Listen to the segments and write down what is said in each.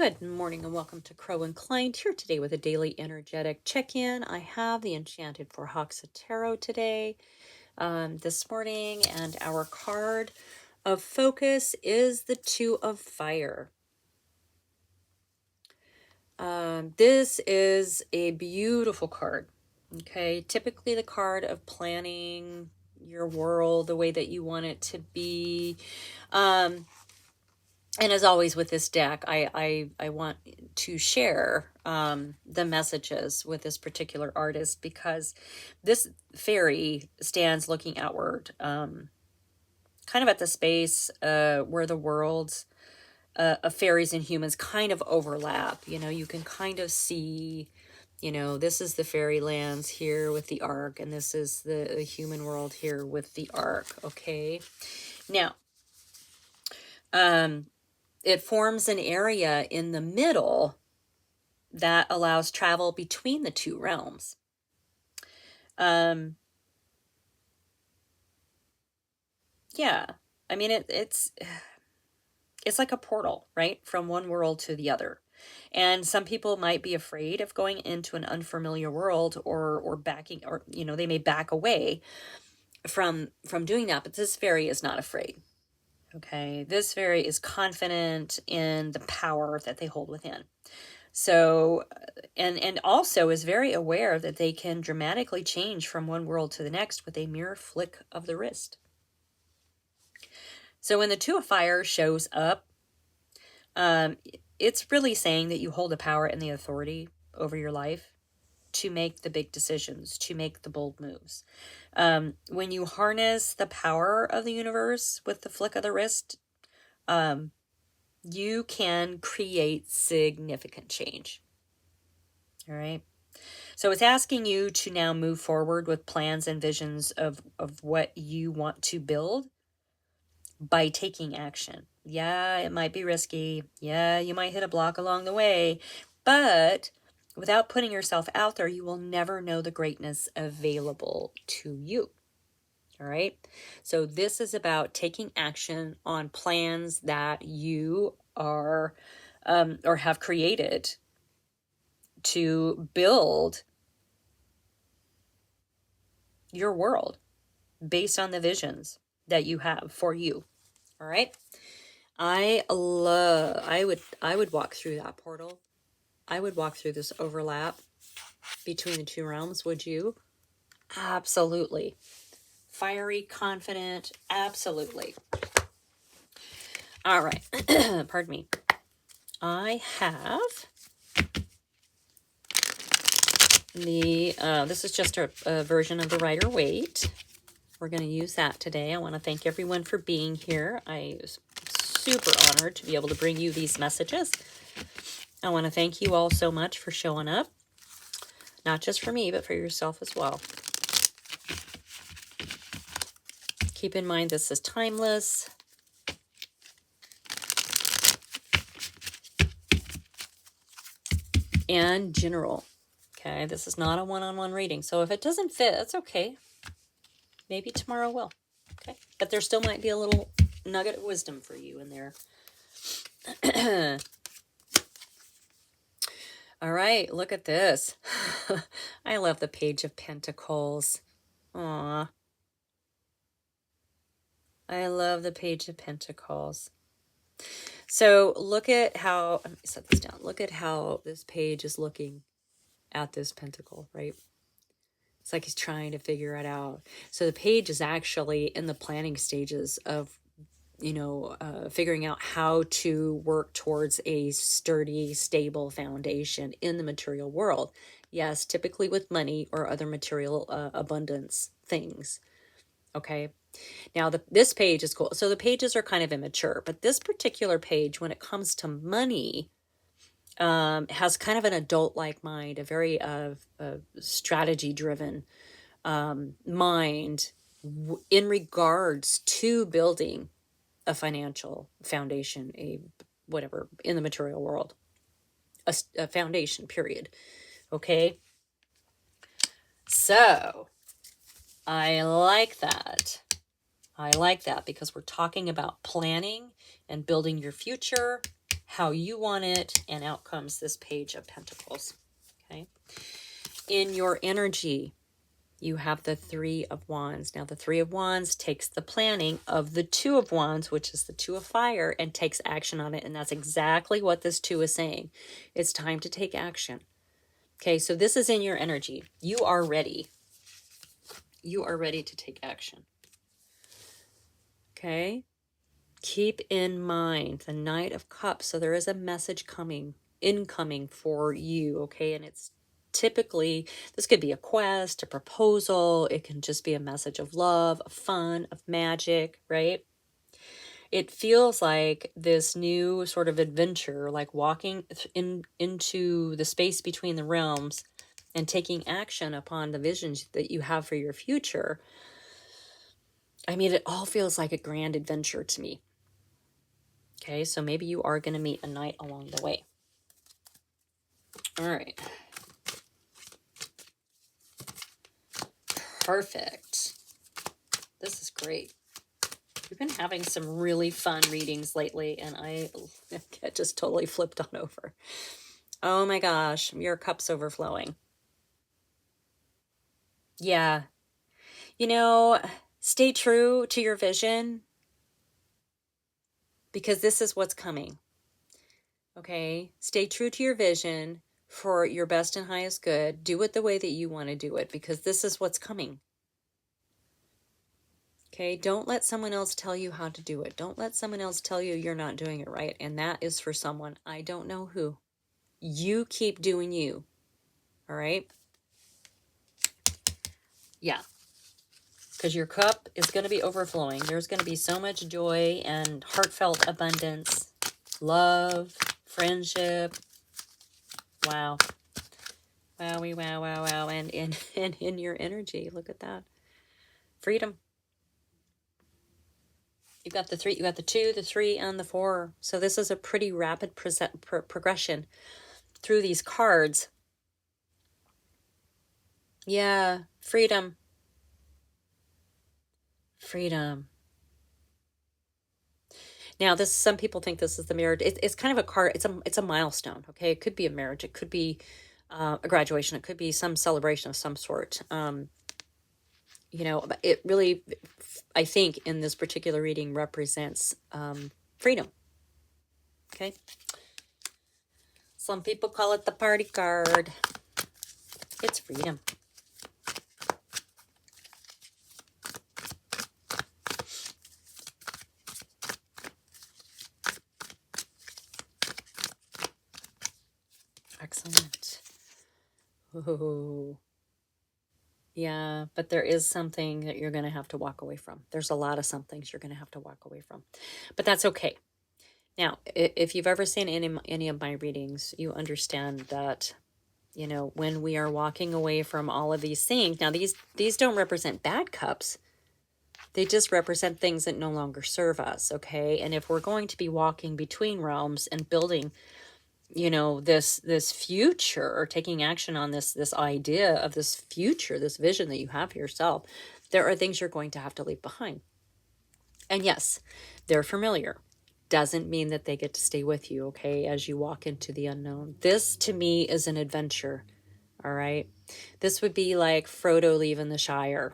Good morning and welcome to Crow and Klein here today with a daily energetic check-in. I have the Enchanted for Hoxa Tarot today, this morning, and our card of focus is the Two of Fire. This is a beautiful card. Okay, typically the card of planning your world the way that you want it to be. And as always with this deck, I want to share the messages with this particular artist because this fairy stands looking outward, kind of at the space where the worlds of fairies and humans kind of overlap. You know, you can kind of see, you know, this is the fairy lands here with the arc, and this is the human world here with the arc. Okay, now, it forms an area in the middle that allows travel between the two realms. Yeah, I mean, it's like a portal, right? From one world to the other. And some people might be afraid of going into an unfamiliar world or backing, or, you know, they may back away from doing that. But this fairy is not afraid. Okay, this fairy is confident in the power that they hold within. So, and also is very aware that they can dramatically change from one world to the next with a mere flick of the wrist. So when the Two of Fire shows up, it's really saying that you hold the power and the authority over your life to make the big decisions, to make the bold moves. When you harness the power of the universe with the flick of the wrist, you can create significant change. All right. So it's asking you to now move forward with plans and visions of what you want to build by taking action. Yeah, it might be risky. Yeah, you might hit a block along the way, but without putting yourself out there, you will never know the greatness available to you. All right. So this is about taking action on plans that you are or have created to build your world based on the visions that you have for you. All right. I would walk through that portal. I would walk through this overlap between the two realms. Would you? Absolutely. Fiery, confident. Absolutely. All right. Pardon me. I have the, this is just a version of the Rider-Waite. We're going to use that today. I want to thank everyone for being here. I was super honored to be able to bring you these messages. I want to thank you all so much for showing up. Not just for me, but for yourself as well. Keep in mind this is timeless. And general. Okay, this is not a one-on-one reading. So if it doesn't fit, that's okay. Maybe tomorrow will. Okay, but there still might be a little nugget of wisdom for you in there. All right, look at this. I love the Page of Pentacles. Aw. I love the Page of Pentacles. So look at how, let me set this down. Look at how this page is looking at this pentacle, right? It's like he's trying to figure it out. So the page is actually in the planning stages of, you know, figuring out how to work towards a sturdy, stable foundation in the material world. Yes, typically with money or other material abundance things. Okay. Now, this page is cool. So the pages are kind of immature, but this particular page, when it comes to money, has kind of an adult-like mind, a very strategy-driven mind in regards to building a financial foundation, whatever, in the material world, a foundation, period. Okay? So, I like that. I like that because we're talking about planning and building your future, how you want it, and out comes this Page of Pentacles. Okay. In your energy, you have the Three of Wands. Now, the Three of Wands takes the planning of the Two of Wands, which is the Two of Fire, and takes action on it. And that's exactly what this two is saying. It's time to take action. Okay, so this is in your energy. You are ready. You are ready to take action. Okay? Keep in mind the Knight of Cups. So there is a message incoming for you, okay? And it's typically, this could be a quest, a proposal. It can just be a message of love, of fun, of magic, right? It feels like this new sort of adventure, like walking into the space between the realms and taking action upon the visions that you have for your future. I mean, it all feels like a grand adventure to me. Okay, so maybe you are going to meet a knight along the way. All right. Perfect. This is great. We've been having some really fun readings lately, and I get just totally flipped on over. Oh my gosh, your cup's overflowing. Yeah. You know, stay true to your vision, because this is what's coming. Okay? Stay true to your vision for your best and highest good. Do it the way that you want to do it, because this is what's coming. Okay? Don't let someone else tell you how to do it. Don't let someone else tell you you're not doing it right. And that is for someone, I don't know who. You keep doing you. All right? Yeah. Because your cup is going to be overflowing. There's going to be so much joy and heartfelt abundance, love, friendship. Wow. Wowie, wow, wow, wow. And in your energy, look at that. Freedom. You've got the 3, you got the 2, the 3, and the 4. So this is a pretty rapid progression through these cards. Yeah, freedom. Freedom. Now, some people think this is the marriage. It's kind of a card. It's a milestone. Okay, it could be a marriage. It could be a graduation. It could be some celebration of some sort. You know, it really, I think, in this particular reading represents freedom. Okay. Some people call it the party card. It's freedom. Excellent. Oh, yeah, but there is something that you're going to have to walk away from. There's a lot of some things you're going to have to walk away from, but that's okay. Now, if you've ever seen any of my readings, you understand that, you know, when we are walking away from all of these things, now these don't represent bad cups. They just represent things that no longer serve us, okay? And if we're going to be walking between realms and building, you know, this future, or taking action on this idea of this future, this vision that you have for yourself, there are things you're going to have to leave behind. And yes, they're familiar. Doesn't mean that they get to stay with you, okay, as you walk into the unknown. This, to me, is an adventure, all right? This would be like Frodo leaving the Shire,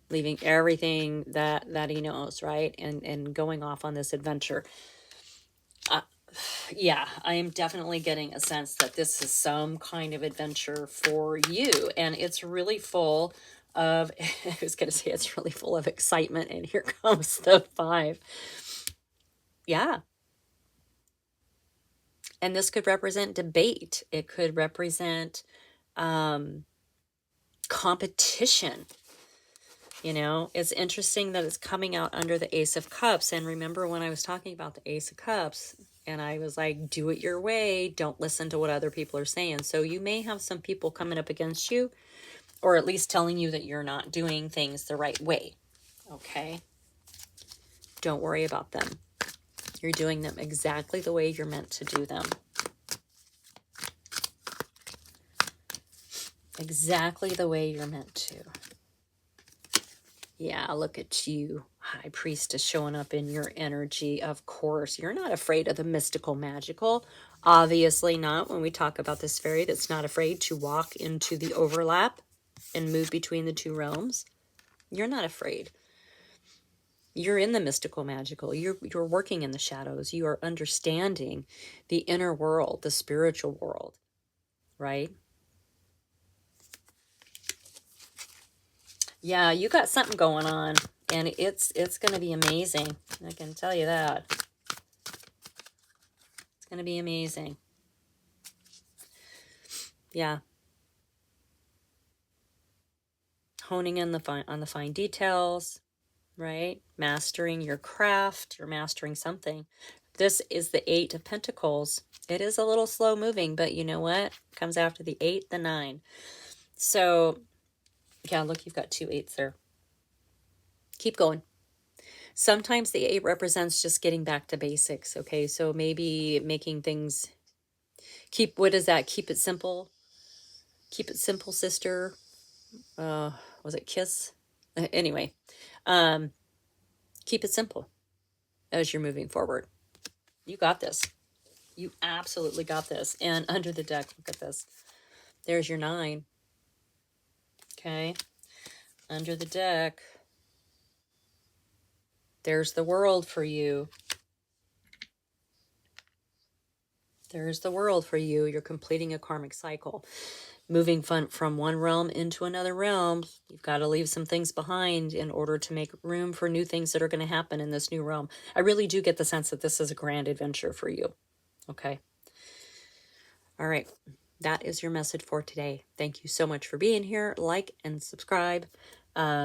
leaving everything that he knows, right? And going off on this adventure. Yeah, I am definitely getting a sense that this is some kind of adventure for you. And it's really full of, I was going to say it's really full of excitement. And here comes the 5. Yeah. And this could represent debate. It could represent competition. You know, it's interesting that it's coming out under the Ace of Cups. And remember when I was talking about the Ace of Cups, and I was like, do it your way. Don't listen to what other people are saying. So you may have some people coming up against you, or at least telling you that you're not doing things the right way. Okay? Don't worry about them. You're doing them exactly the way you're meant to do them. Exactly the way you're meant to. Yeah, look at you. High Priestess showing up in your energy. Of course, you're not afraid of the mystical, magical. Obviously not. When we talk about this fairy that's not afraid to walk into the overlap and move between the two realms, you're not afraid. You're in the mystical, magical. You're working in the shadows. You are understanding the inner world, the spiritual world, right? Yeah, you got something going on, and it's going to be amazing. I can tell you that. It's going to be amazing. Yeah. Honing in on the fine details, right? Mastering your craft. You're mastering something. This is the 8 of Pentacles. It is a little slow moving, but you know what? It comes after the 8, the 9. So, yeah, look, you've got 2 8s there. Keep going. Sometimes the 8 represents just getting back to basics, okay? So maybe making things, what is that? Keep it simple. Keep it simple, sister. Was it kiss? Anyway, keep it simple as you're moving forward. You got this. You absolutely got this. And under the deck, look at this. There's your 9. Okay. Under the deck, there's the world for you. There's the world for you. You're completing a karmic cycle. Moving from one realm into another realm, you've got to leave some things behind in order to make room for new things that are going to happen in this new realm. I really do get the sense that this is a grand adventure for you. Okay. All right. That is your message for today. Thank you so much for being here. Like and subscribe.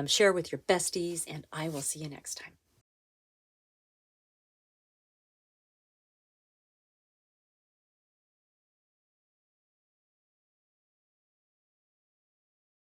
Share with your besties, and I will see you next time.